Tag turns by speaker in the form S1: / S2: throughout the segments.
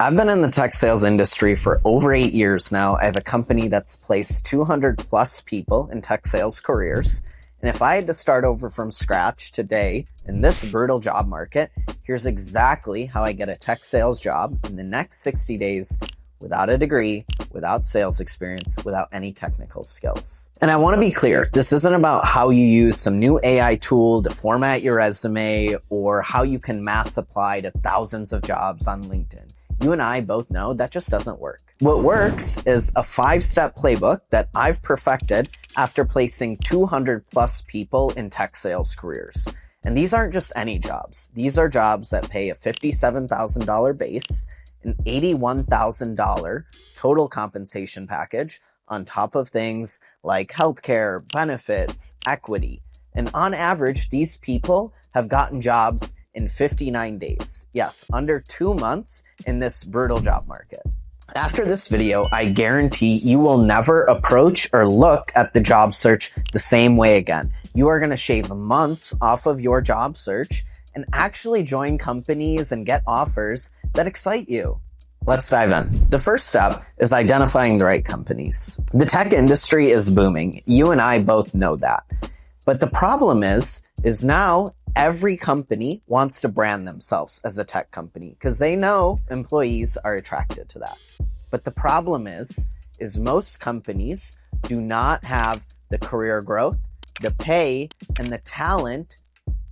S1: I've been in the tech sales industry for over 8 years now. I have a company that's placed 200 plus people in tech sales careers. And if I had to start over from scratch today in this brutal job market, here's exactly how I get a tech sales job in the next 60 days without a degree, without sales experience, without any technical skills. And I want to be clear, this isn't about how you use some new AI tool to format your resume or how you can mass apply to thousands of jobs on LinkedIn. You and I both know that just doesn't work. What works is a 5-step playbook that I've perfected after placing 200 plus people in tech sales careers. And these aren't just any jobs. These are jobs that pay a $57,000 base, an $81,000 total compensation package on top of things like healthcare, benefits, equity. And on average, these people have gotten jobs in 59 days. Yes, under 2 months in this brutal job market. After this video, I guarantee you will never approach or look at the job search the same way again. You are going to shave months off of your job search and actually join companies and get offers that excite you. Let's dive in. The first step is identifying the right companies. The tech industry is booming. You and I both know that. But the problem is now every company wants to brand themselves as a tech company because they know employees are attracted to that. But the problem is most companies do not have the career growth, the pay, and the talent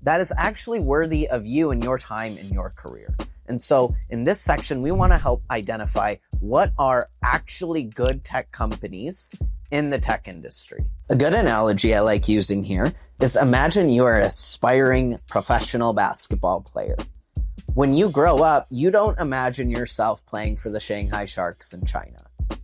S1: that is actually worthy of you and your time in your career. And so in this section, we want to help identify what are actually good tech companies in the tech industry. A good analogy I like using here is imagine you are an aspiring professional basketball player. When you grow up, you don't imagine yourself playing for the Shanghai Sharks in China.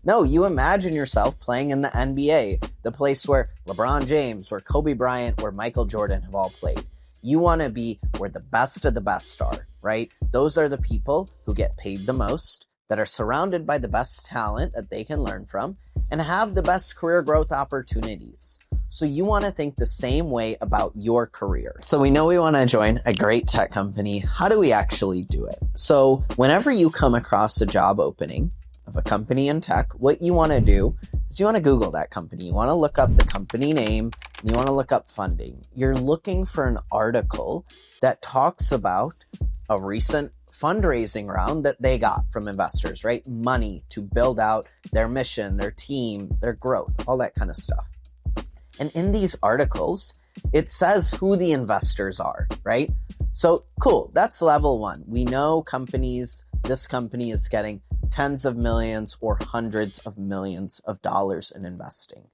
S1: No, you imagine yourself playing in the NBA, the place where LeBron James, where Kobe Bryant, where Michael Jordan have all played. You want to be where the best of the best are, right? Those are the people who get paid the most, that are surrounded by the best talent that they can learn from, and have the best career growth opportunities. So you want to think the same way about your career. So we know we want to join a great tech company. How do we actually do it? So whenever you come across a job opening of a company in tech, what you want to do is you want to Google that company. You want to look up the company name, and you want to look up funding. You're looking for an article that talks about a recent fundraising round that they got from investors, right? Money to build out their mission, their team, their growth, all that kind of stuff. And in these articles, it says who the investors are, right? So cool, that's level one. We know this company is getting tens of millions or hundreds of millions of dollars in investing.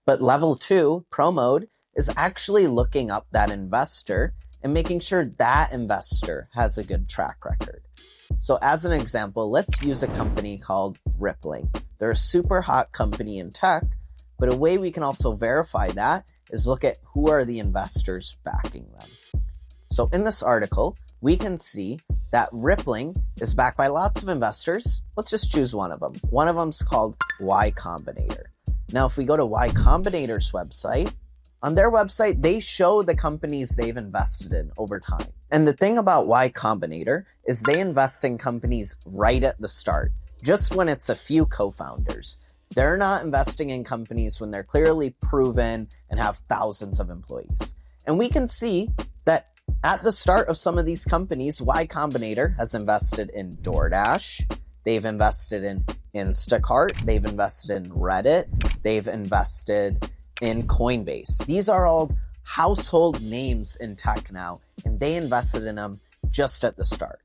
S1: But level two, pro mode, is actually looking up that investor and making sure that investor has a good track record. So as an example, let's use a company called Rippling. They're a super hot company in tech, but a way we can also verify that is look at who are the investors backing them. So in this article, we can see that Rippling is backed by lots of investors. Let's just choose one of them. One of them's called Y Combinator. Now, if we go to Y Combinator's website, on their website, they show the companies they've invested in over time. And the thing about Y Combinator is they invest in companies right at the start, just when it's a few co-founders. They're not investing in companies when they're clearly proven and have thousands of employees. And we can see that at the start of some of these companies, Y Combinator has invested in DoorDash, they've invested in Instacart, they've invested in Reddit, they've invested in Coinbase. These are all household names in tech now, and they invested in them just at the start.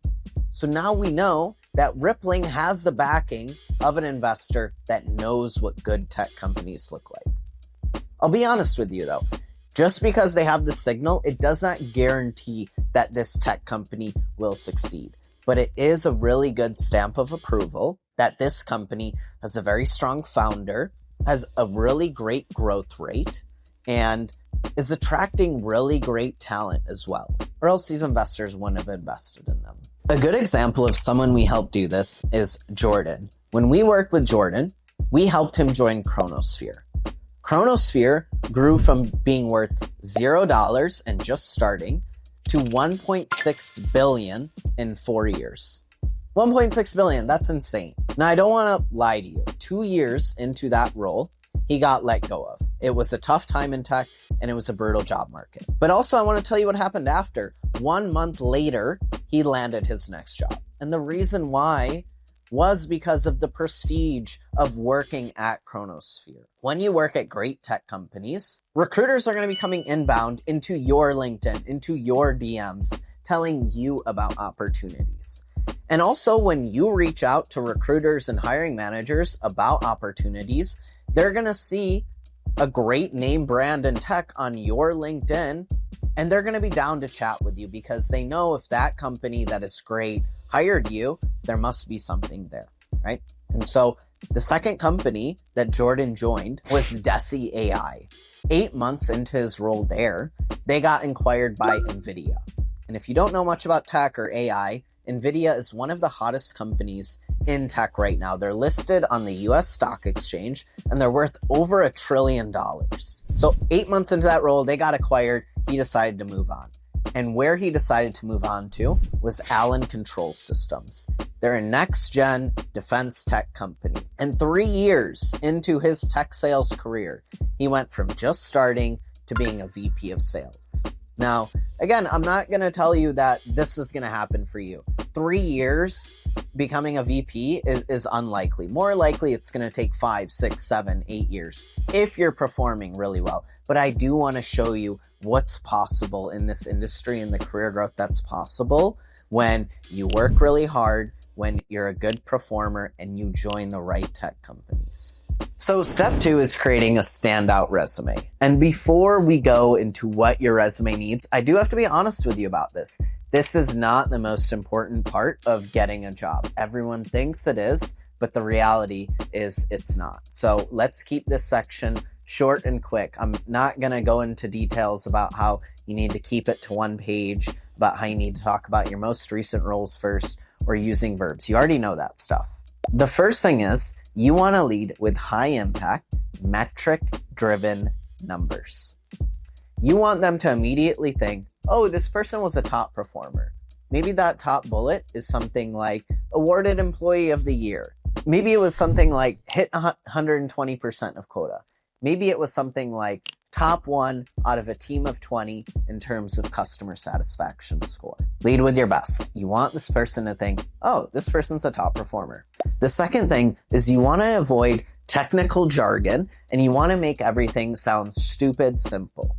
S1: So now we know that Rippling has the backing of an investor that knows what good tech companies look like. I'll be honest with you though, just because they have the signal, it does not guarantee that this tech company will succeed. But it is a really good stamp of approval that this company has a very strong founder, has a really great growth rate, and is attracting really great talent as well, or else these investors wouldn't have invested in them. A good example of someone we helped do this is Jordan. When we worked with Jordan, we helped him join Chronosphere. Chronosphere grew from being worth $0 and just starting to $1.6 billion in 4 years. 1.6 billion, that's insane. Now, I don't want to lie to you. 2 years into that role, he got let go of. It was a tough time in tech, and it was a brutal job market. But also, I want to tell you what happened after. 1 month later, he landed his next job. And the reason why was because of the prestige of working at Chronosphere. When you work at great tech companies, recruiters are going to be coming inbound into your LinkedIn, into your DMs, telling you about opportunities. And also, when you reach out to recruiters and hiring managers about opportunities, they're going to see a great name brand in tech on your LinkedIn, and they're going to be down to chat with you because they know if that company that is great hired you, there must be something there, right? And so the second company that Jordan joined was Deci AI. 8 months into his role there, they got acquired by NVIDIA. And if you don't know much about tech or AI, NVIDIA is one of the hottest companies in tech right now. They're listed on the US stock exchange and they're worth over $1 trillion. So 8 months into that role, they got acquired. He decided to move on. And where he decided to move on to was Allen Control Systems. They're a next-gen defense tech company. And 3 years into his tech sales career, he went from just starting to being a VP of sales. Now, again, I'm not going to tell you that this is going to happen for you. 3 years becoming a VP is unlikely. More likely, it's going to take 5, 6, 7, 8 years if you're performing really well. But I do want to show you what's possible in this industry and the career growth that's possible when you work really hard, when you're a good performer, and you join the right tech companies. So step 2 is creating a standout resume. And before we go into what your resume needs, I do have to be honest with you about this. This is not the most important part of getting a job. Everyone thinks it is, but the reality is it's not. So let's keep this section short and quick. I'm not going to go into details about how you need to keep it to one page, about how you need to talk about your most recent roles first, or using verbs. You already know that stuff. The first thing is you want to lead with high impact, metric driven numbers. You want them to immediately think, oh, this person was a top performer. Maybe that top bullet is something like awarded employee of the year. Maybe it was something like hit 120% of quota. Maybe it was something like top 1 out of a team of 20 in terms of customer satisfaction score. Lead with your best. You want this person to think, oh, this person's a top performer. The second thing is you want to avoid technical jargon and you want to make everything sound stupid simple.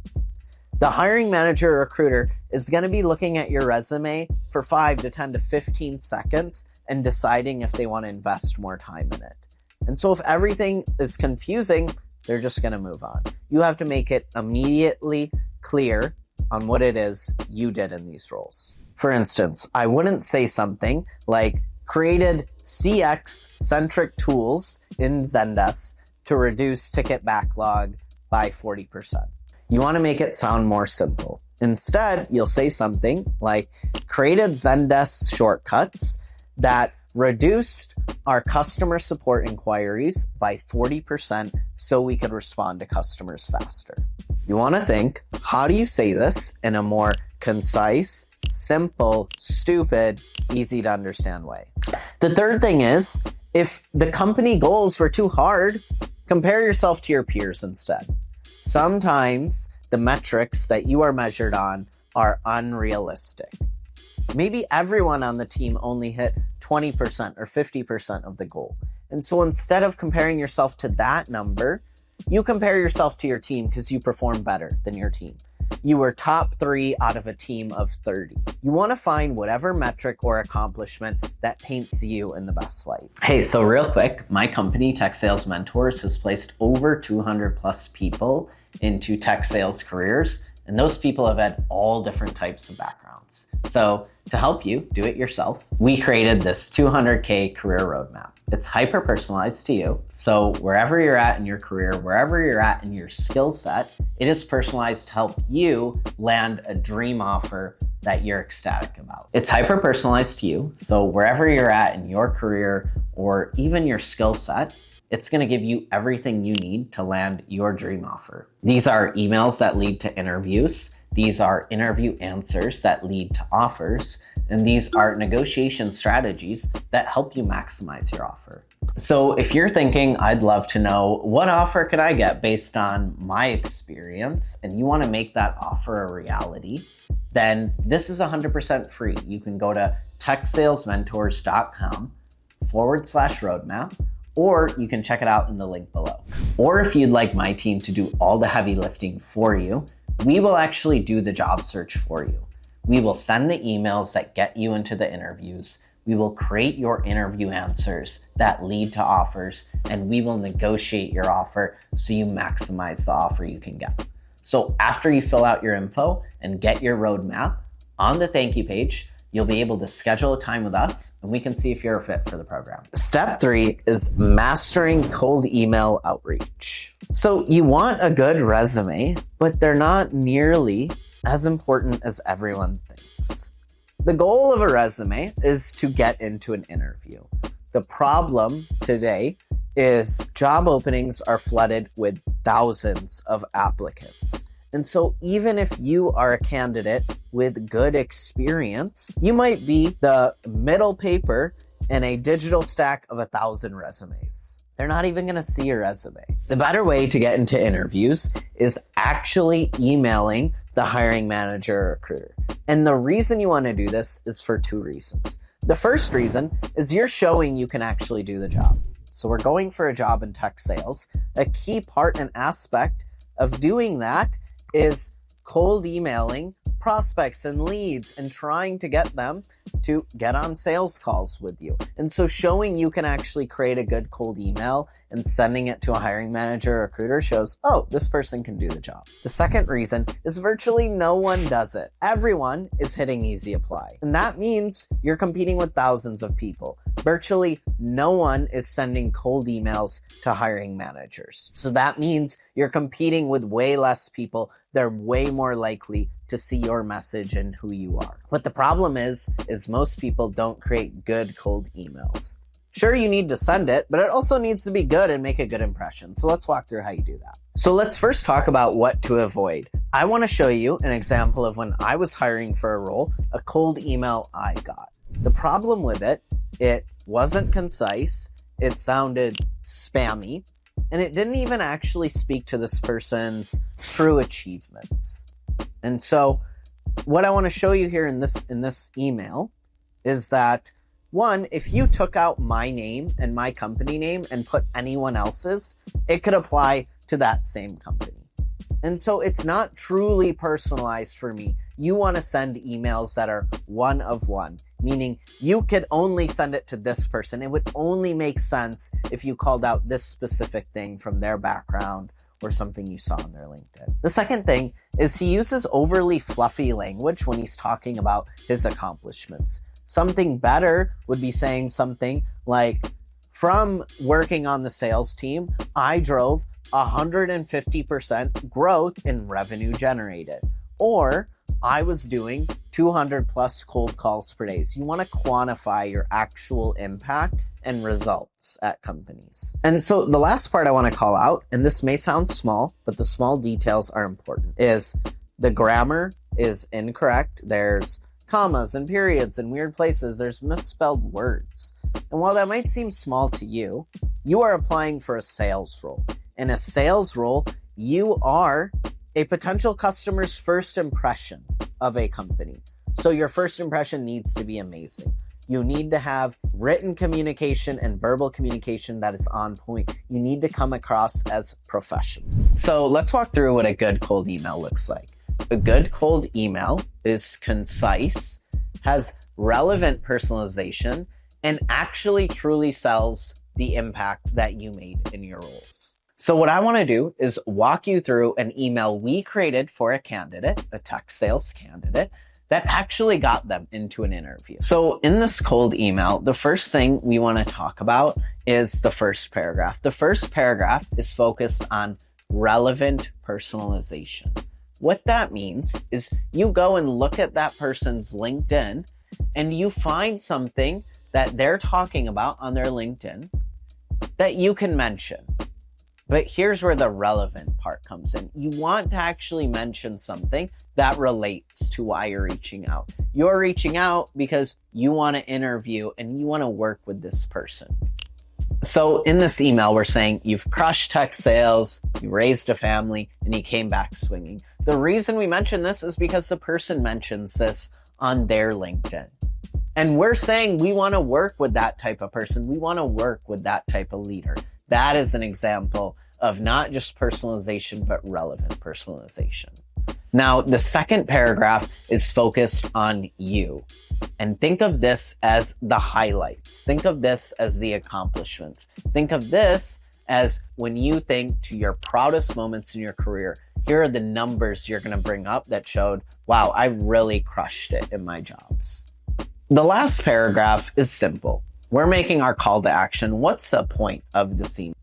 S1: The hiring manager or recruiter is going to be looking at your resume for 5 to 10 to 15 seconds and deciding if they want to invest more time in it. And so if everything is confusing, they're just going to move on. You have to make it immediately clear on what it is you did in these roles. For instance, I wouldn't say something like created CX-centric tools in Zendesk to reduce ticket backlog by 40%. You want to make it sound more simple. Instead, you'll say something like created Zendesk shortcuts that reduced our customer support inquiries by 40% so we could respond to customers faster. You want to think, how do you say this in a more concise, simple, stupid, easy to understand way? The third thing is, if the company goals were too hard, compare yourself to your peers instead. Sometimes the metrics that you are measured on are unrealistic. Maybe everyone on the team only hit 20% or 50% of the goal. And so instead of comparing yourself to that number, you compare yourself to your team because you perform better than your team. You were top 3 out of a team of 30. You want to find whatever metric or accomplishment that paints you in the best light. Hey, so real quick, my company, Tech Sales Mentors, has placed over 200 plus people into tech sales careers. And those people have had all different types of backgrounds. So to help you do it yourself, we created this 200K career roadmap. It's hyper-personalized to you. So wherever you're at in your career, wherever you're at in your skill set, it is personalized to help you land a dream offer that you're ecstatic about. It's hyper-personalized to you. So wherever you're at in your career or even your skill set, it's going to give you everything you need to land your dream offer. These are emails that lead to interviews. These are interview answers that lead to offers. And these are negotiation strategies that help you maximize your offer. So if you're thinking, I'd love to know what offer could I get based on my experience, and you want to make that offer a reality, then this is 100% free. You can go to techsalesmentors.com/roadmap, or you can check it out in the link below. Or if you'd like my team to do all the heavy lifting for you, we will actually do the job search for you. We will send the emails that get you into the interviews. We will create your interview answers that lead to offers, and we will negotiate your offer so you maximize the offer you can get. So after you fill out your info and get your roadmap, on the thank you page, you'll be able to schedule a time with us and we can see if you're a fit for the program. Step 3 is mastering cold email outreach. So you want a good resume, but they're not nearly as important as everyone thinks. The goal of a resume is to get into an interview. The problem today is job openings are flooded with thousands of applicants. And so even if you are a candidate with good experience, you might be the middle paper in a digital stack of 1,000 resumes. They're not even going to see your resume. The better way to get into interviews is actually emailing the hiring manager or recruiter. And the reason you want to do this is for 2 reasons. The first reason is you're showing you can actually do the job. So we're going for a job in tech sales. A key part and aspect of doing that is cold emailing prospects and leads and trying to get them to get on sales calls with you. And so showing you can actually create a good cold email and sending it to a hiring manager or recruiter shows, oh, this person can do the job. The second reason is virtually no one does it. Everyone is hitting easy apply. And that means you're competing with thousands of people. Virtually no one is sending cold emails to hiring managers. So that means you're competing with way less people. They're way more likely to see your message and who you are. What the problem is most people don't create good cold emails. Sure, you need to send it, but it also needs to be good and make a good impression. So let's walk through how you do that. So let's first talk about what to avoid. I want to show you an example of when I was hiring for a role, a cold email I got. The problem with it wasn't concise, it sounded spammy, and it didn't even actually speak to this person's true achievements. And so what I want to show you here in this email is that, one, if you took out my name and my company name and put anyone else's, it could apply to that same company. And so it's not truly personalized for me. You want to send emails that are one of one, meaning you could only send it to this person. It would only make sense if you called out this specific thing from their background or something you saw on their LinkedIn. The second thing is he uses overly fluffy language when he's talking about his accomplishments. Something better would be saying something like, from working on the sales team, I drove 150% growth in revenue generated. Or I was doing 200 plus cold calls per day. So you want to quantify your actual impact and results at companies. And so the last part I want to call out, and this may sound small, but the small details are important, is the grammar is incorrect. There's commas and periods in weird places. There's misspelled words. And while that might seem small to you, you are applying for a sales role. In a sales role, you are a potential customer's first impression of a company. So your first impression needs to be amazing. You need to have written communication and verbal communication that is on point. You need to come across as professional. So let's walk through what a good cold email looks like. A good cold email is concise, has relevant personalization, and actually truly sells the impact that you made in your roles. So what I want to do is walk you through an email we created for a candidate, a tech sales candidate, that actually got them into an interview. So in this cold email, the first thing we want to talk about is the first paragraph. The first paragraph is focused on relevant personalization. What that means is you go and look at that person's LinkedIn and you find something that they're talking about on their LinkedIn that you can mention. But here's where the relevant part comes in. You want to actually mention something that relates to why you're reaching out. You're reaching out because you want to interview and you want to work with this person. So in this email, we're saying you've crushed tech sales, you raised a family, and you came back swinging. The reason we mention this is because the person mentions this on their LinkedIn. And we're saying we want to work with that type of person. We want to work with that type of leader. That is an example of not just personalization, but relevant personalization. Now, the second paragraph is focused on you. And think of this as the highlights. Think of this as the accomplishments. Think of this as when you think to your proudest moments in your career, here are the numbers you're going to bring up that showed, wow, I really crushed it in my jobs. The last paragraph is simple. We're making our call to action. What's the point of this email?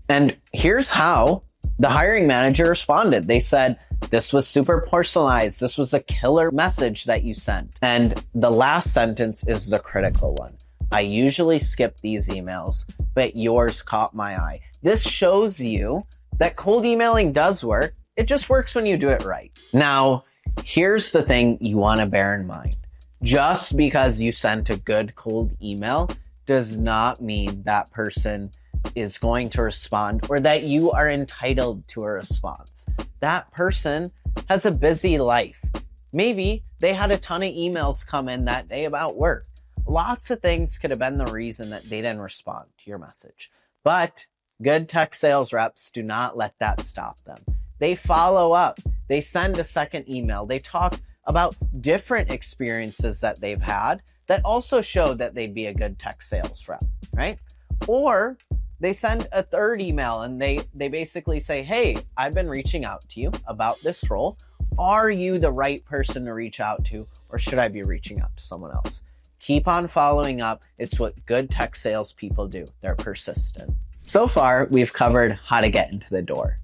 S1: And here's how the hiring manager responded. They said, this was super personalized. This was a killer message that you sent. And the last sentence is the critical one. I usually skip these emails, but yours caught my eye. This shows you that cold emailing does work. It just works when you do it right. Now, here's the thing you want to bear in mind. Just because you sent a good cold email does not mean that person is going to respond or that you are entitled to a response. That person has a busy life. Maybe they had a ton of emails come in that day about work. Lots of things could have been the reason that they didn't respond to your message. But good tech sales reps do not let that stop them. They follow up. They send a second email. They talk about different experiences that they've had that also showed that they'd be a good tech sales rep, right? Or they send a third email and they basically say, hey, I've been reaching out to you about this role. Are you the right person to reach out to, or should I be reaching out to someone else? Keep on following up. It's what good tech sales people do. They're persistent. So far, we've covered how to get into the door.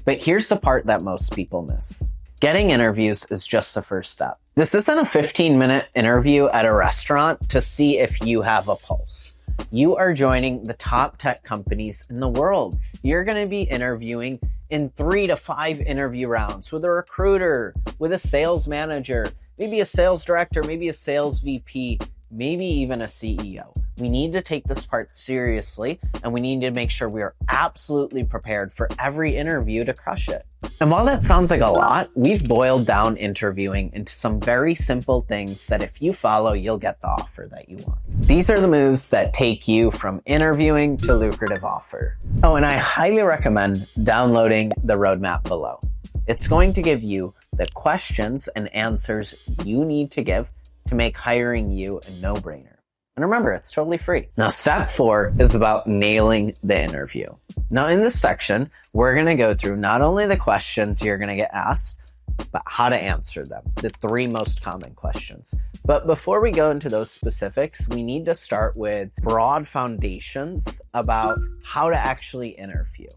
S1: But here's the part that most people miss. Getting interviews is just the first step. This isn't a 15-minute interview at a restaurant to see if you have a pulse. You are joining the top tech companies in the world. You're going to be interviewing in 3 to 5 interview rounds with a recruiter, with a sales manager, maybe a sales director, maybe a sales VP, maybe even a CEO. We need to take this part seriously, and we need to make sure we are absolutely prepared for every interview to crush it. And while that sounds like a lot, we've boiled down interviewing into some very simple things that if you follow, you'll get the offer that you want. These are the moves that take you from interviewing to lucrative offer. Oh, and I highly recommend downloading the roadmap below. It's going to give you the questions and answers you need to give to make hiring you a no-brainer. And remember, it's totally free. Now, step 4 is about nailing the interview. Now, in this section, we're going to go through not only the questions you're going to get asked, but how to answer them, the 3 most common questions. But before we go into those specifics, we need to start with broad foundations about how to actually interview.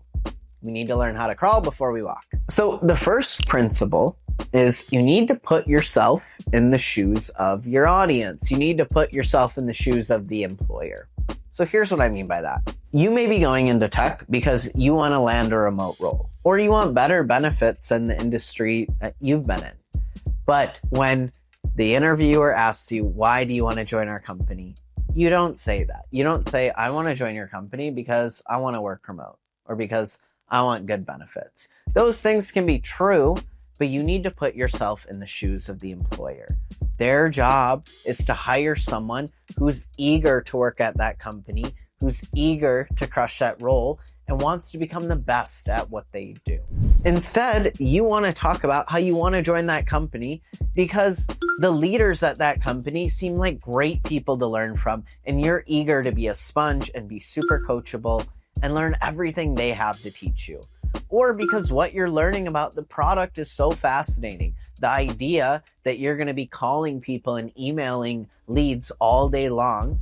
S1: We need to learn how to crawl before we walk. So the first principle is you need to put yourself in the shoes of your audience. You need to put yourself in the shoes of the employer. So here's what I mean by that. You may be going into tech because you want to land a remote role, or you want better benefits in the industry that you've been in. But when the interviewer asks you, why do you want to join our company? You don't say that. You don't say, I want to join your company because I want to work remote, or because I want good benefits. Those things can be true, but you need to put yourself in the shoes of the employer. Their job is to hire someone who's eager to work at that company, who's eager to crush that role, and wants to become the best at what they do. Instead, you want to talk about how you want to join that company because the leaders at that company seem like great people to learn from, and you're eager to be a sponge and be super coachable and learn everything they have to teach you. Or because what you're learning about the product is so fascinating. The idea that you're going to be calling people and emailing leads all day long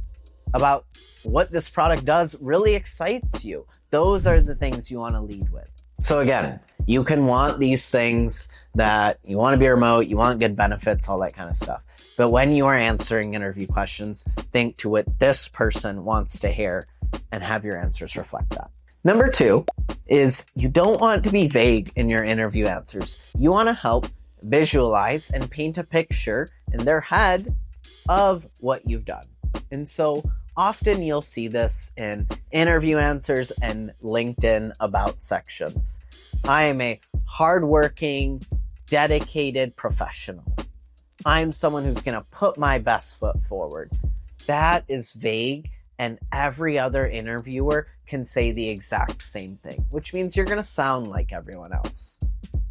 S1: about what this product does really excites you. Those are the things you want to lead with. So again, you can want these things that you want to be remote, you want good benefits, all that kind of stuff. But when you are answering interview questions, think to what this person wants to hear and have your answers reflect that. Number 2 is you don't want to be vague in your interview answers. You want to help visualize and paint a picture in their head of what you've done. And so often you'll see this in interview answers and LinkedIn about sections. I am a hardworking, dedicated professional. I'm someone who's going to put my best foot forward. That is vague, and every other interviewer can say the exact same thing, which means you're going to sound like everyone else.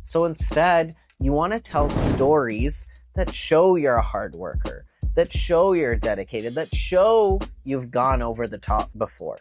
S1: So instead, you want to tell stories that show you're a hard worker, that show you're dedicated, that show you've gone over the top before.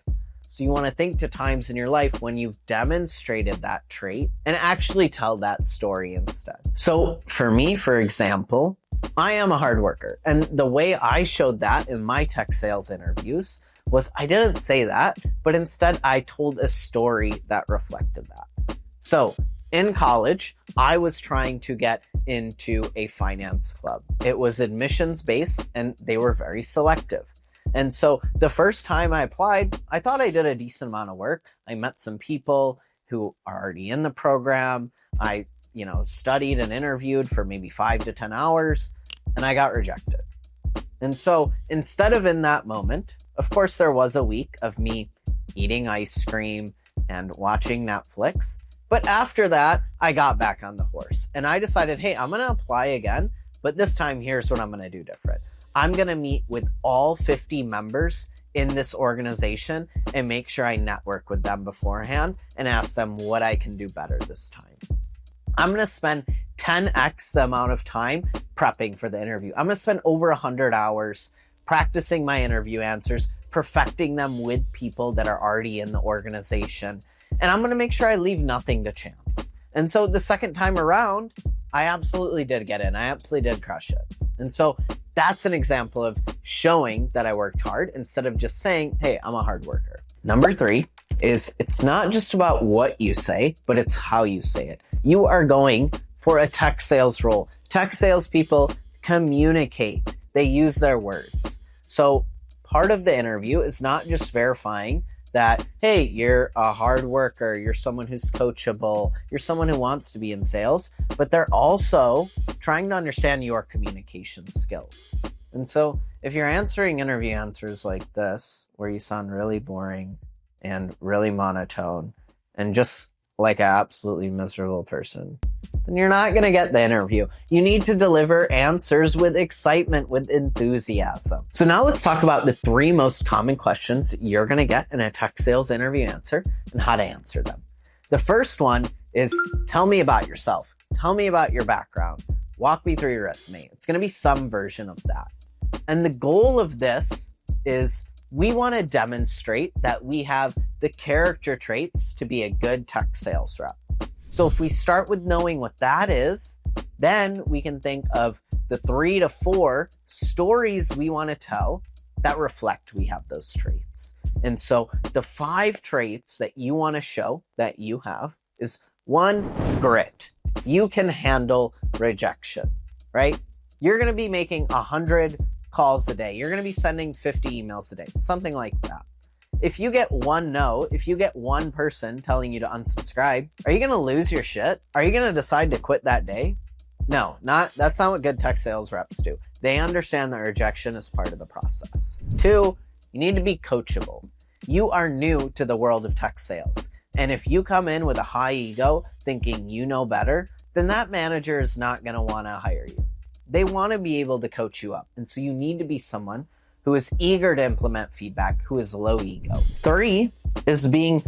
S1: So you want to think to times in your life when you've demonstrated that trait and actually tell that story instead. So for me, for example, I am a hard worker. And the way I showed that in my tech sales interviews was I didn't say that, but instead I told a story that reflected that. So in college, I was trying to get into a finance club. It was admissions based and they were very selective. And so the first time I applied, I thought I did a decent amount of work. I met some people who are already in the program. I, studied and interviewed for maybe 5 to 10 hours, and I got rejected. And so instead of in that moment, of course, there was a week of me eating ice cream and watching Netflix. But after that, I got back on the horse and I decided, hey, I'm going to apply again, but this time here's what I'm going to do different. I'm going to meet with all 50 members in this organization and make sure I network with them beforehand and ask them what I can do better this time. I'm going to spend 10x the amount of time prepping for the interview. I'm going to spend over 100 hours practicing my interview answers, perfecting them with people that are already in the organization. And I'm going to make sure I leave nothing to chance. And so the second time around, I absolutely did get in. I absolutely did crush it. And so that's an example of showing that I worked hard instead of just saying, hey, I'm a hard worker. Number 3 is it's not just about what you say, but it's how you say it. You are going for a tech sales role. Tech sales people communicate. They use their words. So part of the interview is not just verifying that, hey, you're a hard worker, you're someone who's coachable, you're someone who wants to be in sales, but they're also trying to understand your communication skills. And so if you're answering interview answers like this, where you sound really boring and really monotone and just like an absolutely miserable person, then you're not going to get the interview. You need to deliver answers with excitement, with enthusiasm. So now let's talk about the 3 most common questions you're going to get in a tech sales interview answer and how to answer them. The first one is, tell me about yourself. Tell me about your background. Walk me through your resume. It's going to be some version of that. And the goal of this is we want to demonstrate that we have the character traits to be a good tech sales rep. So if we start with knowing what that is, then we can think of the 3 to 4 stories we want to tell that reflect we have those traits. And so the 5 traits that you want to show that you have is 1, grit. You can handle rejection, right? You're going to be making 100 calls a day. You're going to be sending 50 emails a day, something like that. If you get 1 no, if you get 1 person telling you to unsubscribe, are you going to lose your shit? Are you going to decide to quit that day? No, that's not what good tech sales reps do. They understand that rejection is part of the process. 2, you need to be coachable. You are new to the world of tech sales. And if you come in with a high ego thinking you know better, then that manager is not going to want to hire you. They want to be able to coach you up. And so you need to be someone who is eager to implement feedback, who is low ego. 3 is being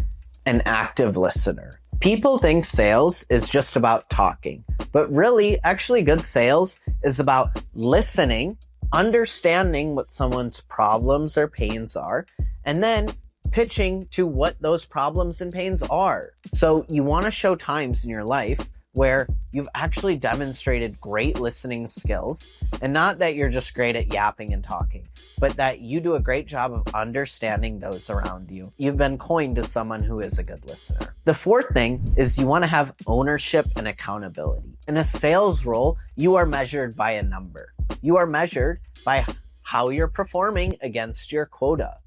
S1: an active listener. People think sales is just about talking, but really, actually good sales is about listening, understanding what someone's problems or pains are, and then pitching to what those problems and pains are. So you want to show times in your life where you've actually demonstrated great listening skills, and not that you're just great at yapping and talking, but that you do a great job of understanding those around you. You've been coined as someone who is a good listener. The 4th thing is you want to have ownership and accountability. In a sales role, you are measured by a number. You are measured by how you're performing against your quota.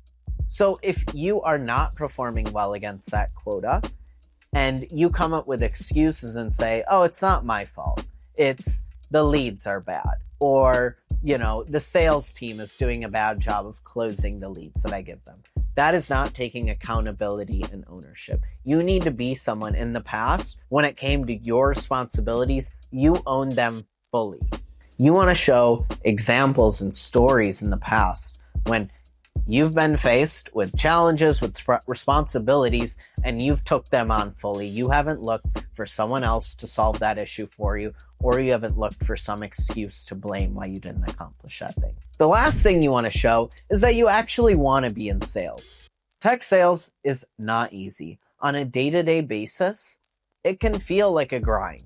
S1: So if you are not performing well against that quota and you come up with excuses and say, oh, it's not my fault, it's the leads are bad, or, the sales team is doing a bad job of closing the leads that I give them, that is not taking accountability and ownership. You need to be someone in the past, when it came to your responsibilities, you owned them fully. You want to show examples and stories in the past when you've been faced with challenges, with responsibilities, and you've took them on fully. You haven't looked for someone else to solve that issue for you, or you haven't looked for some excuse to blame why you didn't accomplish that thing. The last thing you want to show is that you actually want to be in sales. Tech sales is not easy. On a day-to-day basis, it can feel like a grind.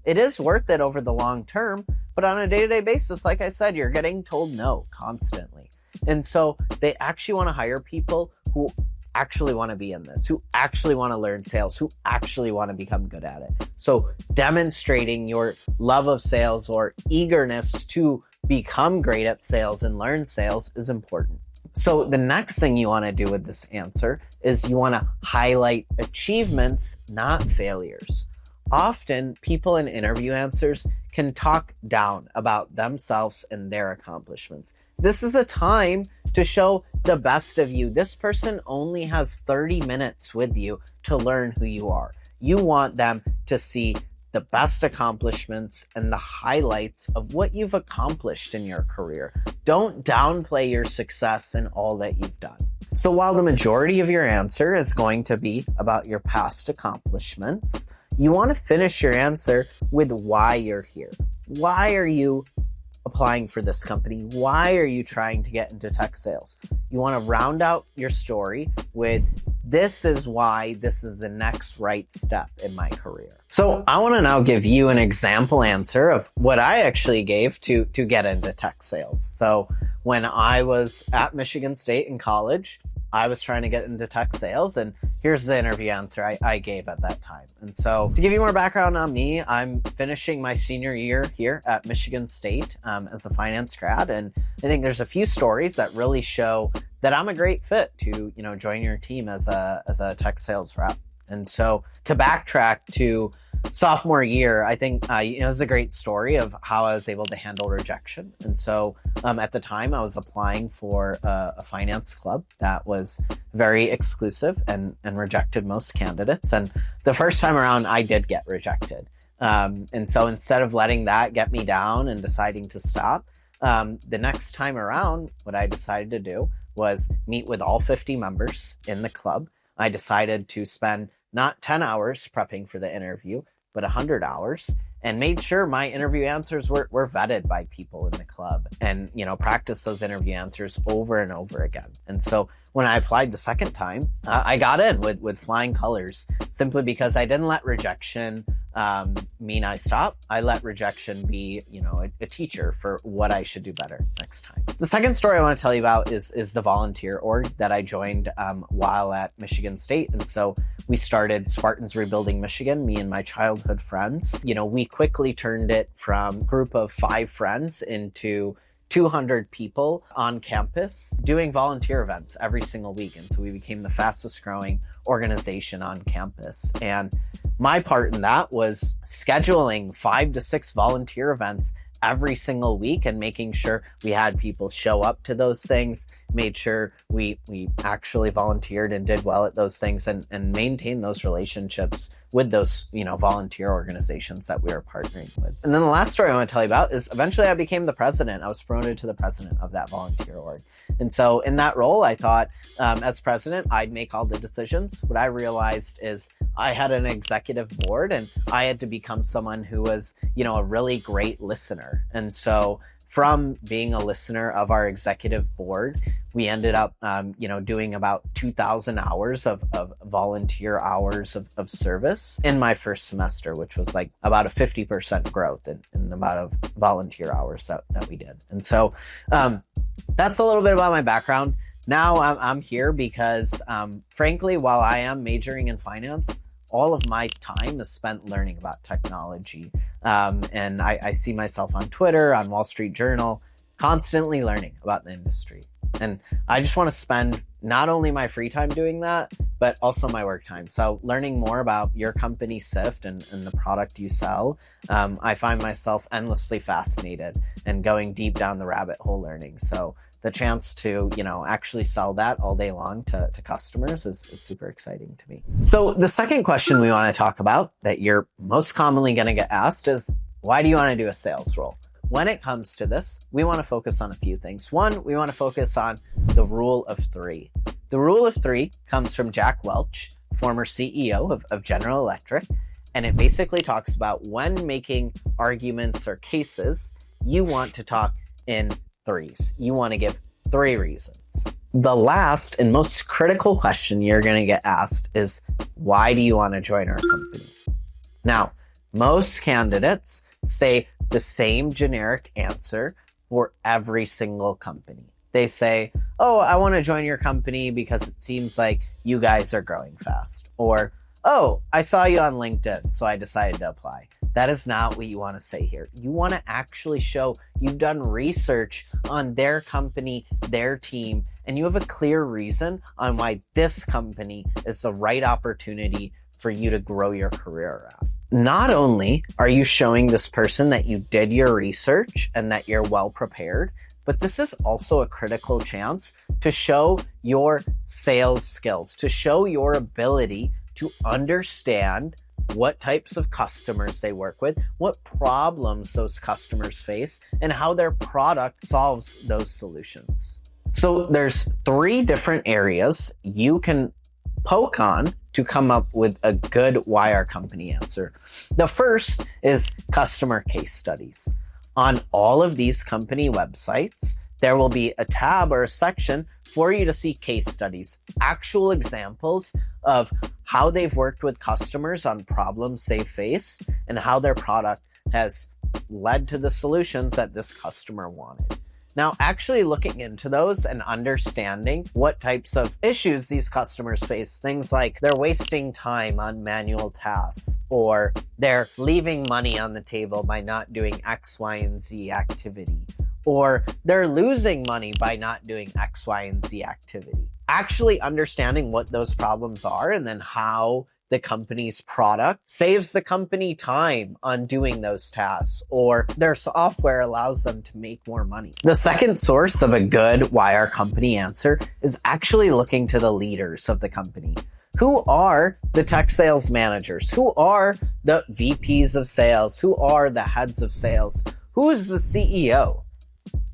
S1: It is worth it over the long term, but on a day-to-day basis, like I said, you're getting told no constantly. And so they actually want to hire people who actually want to be in this, who actually want to learn sales, who actually want to become good at it. So demonstrating your love of sales or eagerness to become great at sales and learn sales is important. So the next thing you want to do with this answer is you want to highlight achievements, not failures. Often, people in interview answers can talk down about themselves and their accomplishments. This is a time to show the best of you. This person only has 30 minutes with you to learn who you are. You want them to see the best accomplishments and the highlights of what you've accomplished in your career. Don't downplay your success and all that you've done. So while the majority of your answer is going to be about your past accomplishments, you want to finish your answer with why you're here. Why are you applying for this company? Why are you trying to get into tech sales? You want to round out your story with, this is why this is the next right step in my career. So I want to now give you an example answer of what I actually gave to get into tech sales. So when I was at Michigan State in college, I was trying to get into tech sales, and here's the interview answer I gave at that time. And so to give you more background on me, I'm finishing my senior year here at Michigan State as a finance grad. And I think there's a few stories that really show that I'm a great fit to, join your team as a tech sales rep. And so to backtrack to sophomore year, I think it was a great story of how I was able to handle rejection. And so at the time, I was applying for a finance club that was very exclusive and rejected most candidates. And the first time around, I did get rejected. And so instead of letting that get me down and deciding to stop, the next time around, what I decided to do was meet with all 50 members in the club. I decided to spend not 10 hours prepping for the interview, but 100 hours, and made sure my interview answers were vetted by people in the club, and, practice those interview answers over and over again. And so when I applied the second time, I got in with flying colors, simply because I didn't let rejection mean I stopped. I let rejection be, a teacher for what I should do better next time. The second story I want to tell you about is the volunteer org that I joined while at Michigan State. And so we started Spartans Rebuilding Michigan, me and my childhood friends. We quickly turned it from a group of 5 friends into 200 people on campus doing volunteer events every single week. And so we became the fastest growing organization on campus. And my part in that was scheduling 5 to 6 volunteer events every single week and making sure we had people show up to those things, made sure we actually volunteered and did well at those things, and maintained those relationships with those, volunteer organizations that we were partnering with. And then the last story I want to tell you about is eventually I became the president. I was promoted to the president of that volunteer org. And so in that role, I thought as president, I'd make all the decisions. What I realized is I had an executive board, and I had to become someone who was, a really great listener. And so from being a listener of our executive board, we ended up, doing about 2,000 hours of volunteer hours of service in my first semester, which was like about a 50% growth in the amount of volunteer hours that we did. And so that's a little bit about my background. Now I'm here because, frankly, while I am majoring in finance, all of my time is spent learning about technology. And I see myself on Twitter, on Wall Street Journal, constantly learning about the industry. And I just want to spend not only my free time doing that, but also my work time. So learning more about your company, Sift, and the product you sell, I find myself endlessly fascinated and going deep down the rabbit hole learning. So the chance to, actually sell that all day long to customers is super exciting to me. So the second question we want to talk about that you're most commonly going to get asked is, why do you want to do a sales role? When it comes to this, we want to focus on a few things. One, we want to focus on the rule of three. The rule of three comes from Jack Welch, former CEO of General Electric, and it basically talks about when making arguments or cases, you want to talk in threes. You want to give 3 reasons. The last and most critical question you're going to get asked is, why do you want to join our company? Now, most candidates say the same generic answer for every single company. They say, oh, I want to join your company because it seems like you guys are growing fast. Or, oh, I saw you on LinkedIn, so I decided to apply. That is not what you want to say here. You want to actually show you've done research on their company, their team, and you have a clear reason on why this company is the right opportunity for you to grow your career at. Not only are you showing this person that you did your research and that you're well prepared, but this is also a critical chance to show your sales skills, to show your ability to understand what types of customers they work with, what problems those customers face, and how their product solves those solutions. So there's 3 different areas you can poke on to come up with a good why our company answer. The first is customer case studies. On all of these company websites, there will be a tab or a section for you to see case studies, actual examples of how they've worked with customers on problems they've faced and how their product has led to the solutions that this customer wanted. Now, actually looking into those and understanding what types of issues these customers face, things like they're wasting time on manual tasks, or they're leaving money on the table by not doing X, Y, and Z activity, or they're losing money by not doing X, Y, and Z activity. Actually understanding what those problems are and then how the company's product saves the company time on doing those tasks, or their software allows them to make more money. The second source of a good why our company answer is actually looking to the leaders of the company. Who are the tech sales managers? Who are the VPs of sales? Who are the heads of sales? Who is the CEO?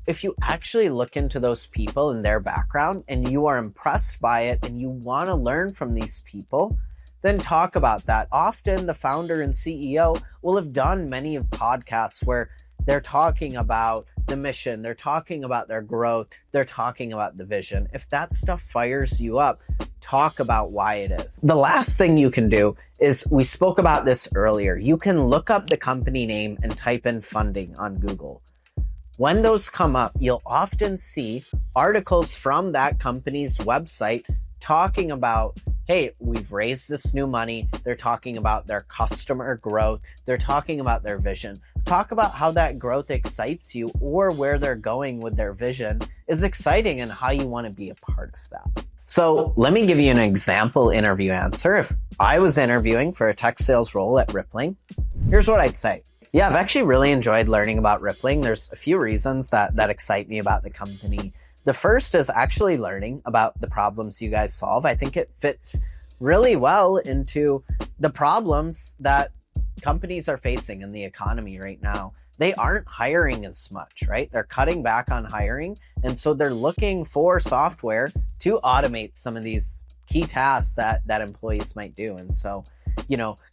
S1: If you actually look into those people and their background and you are impressed by it and you want to learn from these people, then talk about that. Often the founder and CEO will have done many of podcasts where they're talking about the mission, they're talking about their growth, they're talking about the vision. If that stuff fires you up, talk about why it is. The last thing you can do is, we spoke about this earlier, you can look up the company name and type in funding on Google. When those come up, you'll often see articles from that company's website talking about, hey, we've raised this new money. They're talking about their customer growth. They're talking about their vision. Talk about how that growth excites you, or where they're going with their vision is exciting and how you want to be a part of that. So let me give you an example interview answer. If I was interviewing for a tech sales role at Rippling, here's what I'd say. Yeah, I've actually really enjoyed learning about Rippling. There's a few reasons that excite me about the company. The first is actually learning about the problems you guys solve. I think it fits really well into the problems that companies are facing in the economy right now. They aren't hiring as much, right? They're cutting back on hiring. And so they're looking for software to automate some of these key tasks that employees might do. And so,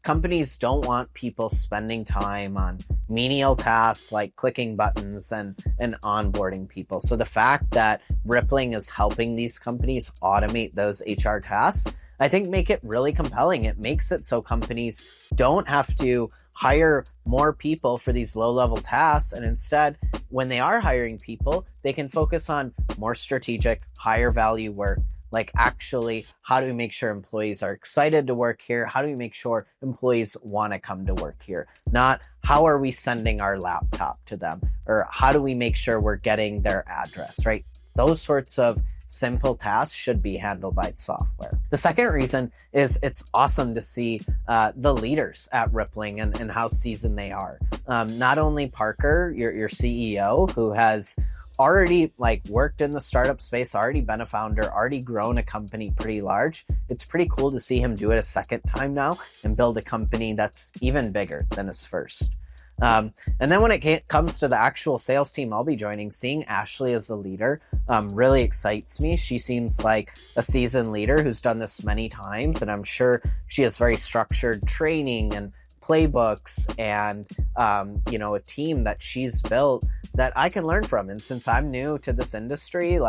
S1: companies don't want people spending time on menial tasks like clicking buttons and onboarding people. So the fact that Rippling is helping these companies automate those HR tasks, I think make it really compelling. It makes it so companies don't have to hire more people for these low-level tasks. And instead, when they are hiring people, they can focus on more strategic, higher value work. Like, actually, how do we make sure employees are excited to work here? How do we make sure employees want to come to work here? Not how are we sending our laptop to them, or how do we make sure we're getting their address, right? Those sorts of simple tasks should be handled by software. The second reason is it's awesome to see the leaders at Rippling and how seasoned they are. Not only Parker, your CEO, who has already worked in the startup space, already been a founder, already grown a company pretty large. It's pretty cool to see him do it a second time now and build a company that's even bigger than his first. And then when it comes to the actual sales team I'll be joining, seeing Ashley as the leader really excites me. She seems like a seasoned leader who's done this many times, and I'm sure she has very structured training and playbooks and a team that she's built that I can learn from. And since I'm new to this industry,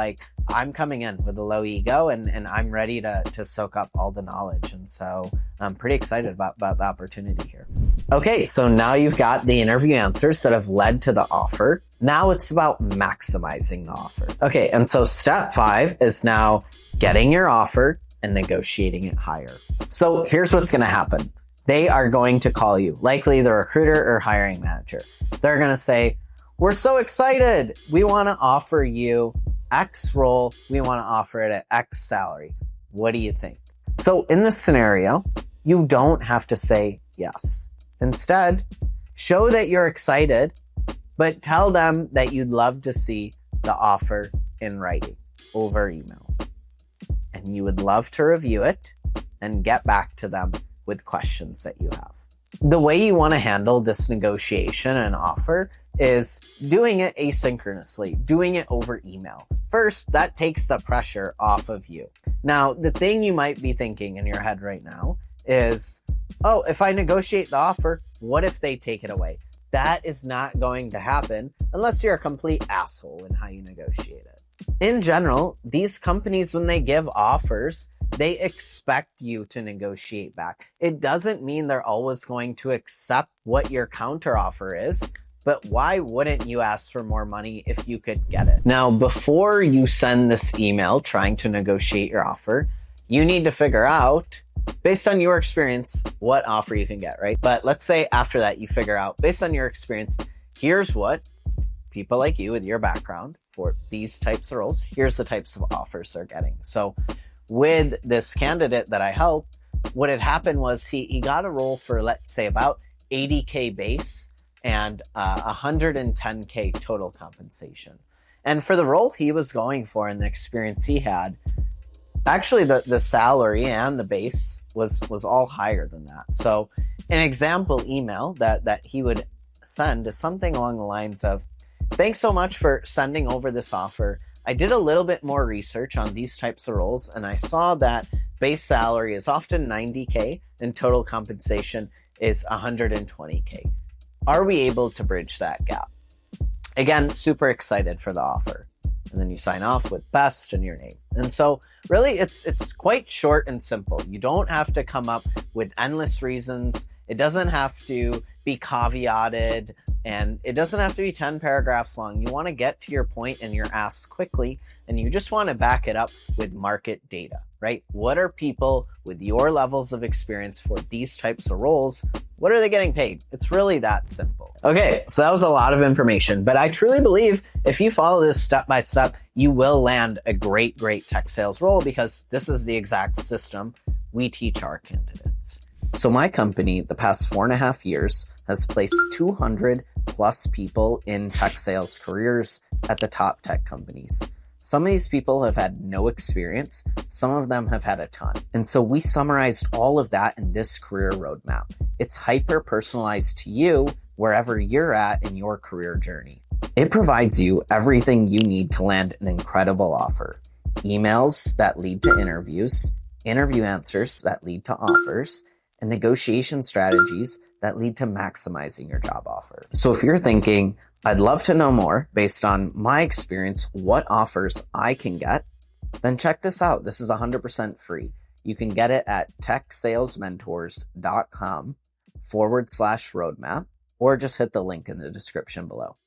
S1: I'm coming in with a low ego and I'm ready to soak up all the knowledge. And so I'm pretty excited about the opportunity here. Okay, so now you've got the interview answers that have led to the offer. Now it's about maximizing the offer. Okay, and so step 5 is now getting your offer and negotiating it higher. So here's what's going to happen. They are going to call you, likely the recruiter or hiring manager. They're going to say, we're so excited. We want to offer you X role. We want to offer it at X salary. What do you think? So in this scenario, you don't have to say yes. Instead, show that you're excited, but tell them that you'd love to see the offer in writing over email. And you would love to review it and get back to them with questions that you have. The way you want to handle this negotiation and offer is doing it asynchronously, doing it over email. First, that takes the pressure off of you. Now, the thing you might be thinking in your head right now is, oh, if I negotiate the offer, what if they take it away? That is not going to happen unless you're a complete asshole in how you negotiate it. In general, these companies, when they give offers, they expect you to negotiate back. It doesn't mean they're always going to accept what your counteroffer is, but why wouldn't you ask for more money if you could get it? Now, before you send this email trying to negotiate your offer, you need to figure out, based on your experience, what offer you can get, right? But let's say after that you figure out, based on your experience, here's what people like you with your background for these types of roles, here's the types of offers they're getting. So with this candidate that I helped, what had happened was he got a role for, let's say, about $80K base and $110K total compensation. And for the role he was going for and the experience he had, actually the salary and the base was all higher than that. So an example email that he would send is something along the lines of, thanks so much for sending over this offer. I did a little bit more research on these types of roles, and I saw that base salary is often $90K and total compensation is $120K. Are we able to bridge that gap? Again, super excited for the offer. And then you sign off with best and your name. And so really it's quite short and simple. You don't have to come up with endless reasons. It doesn't have to be caveated, and it doesn't have to be 10 paragraphs long. You want to get to your point and your ask quickly, and you just want to back it up with market data, right? What are people with your levels of experience for these types of roles? What are they getting paid? It's really that simple. Okay, so that was a lot of information, but I truly believe if you follow this step by step, you will land a great tech sales role, because this is the exact system we teach our candidates. So my company, the past 4.5 years, has placed 200 plus people in tech sales careers at the top tech companies. Some of these people have had no experience. Some of them have had a ton. And so we summarized all of that in this career roadmap. It's hyper personalized to you wherever you're at in your career journey. It provides you everything you need to land an incredible offer. Emails that lead to interviews, interview answers that lead to offers, and negotiation strategies that lead to maximizing your job offer. So if you're thinking, I'd love to know more based on my experience, what offers I can get, then check this out. This is 100% free. You can get it at techsalesmentors.com/roadmap, or just hit the link in the description below.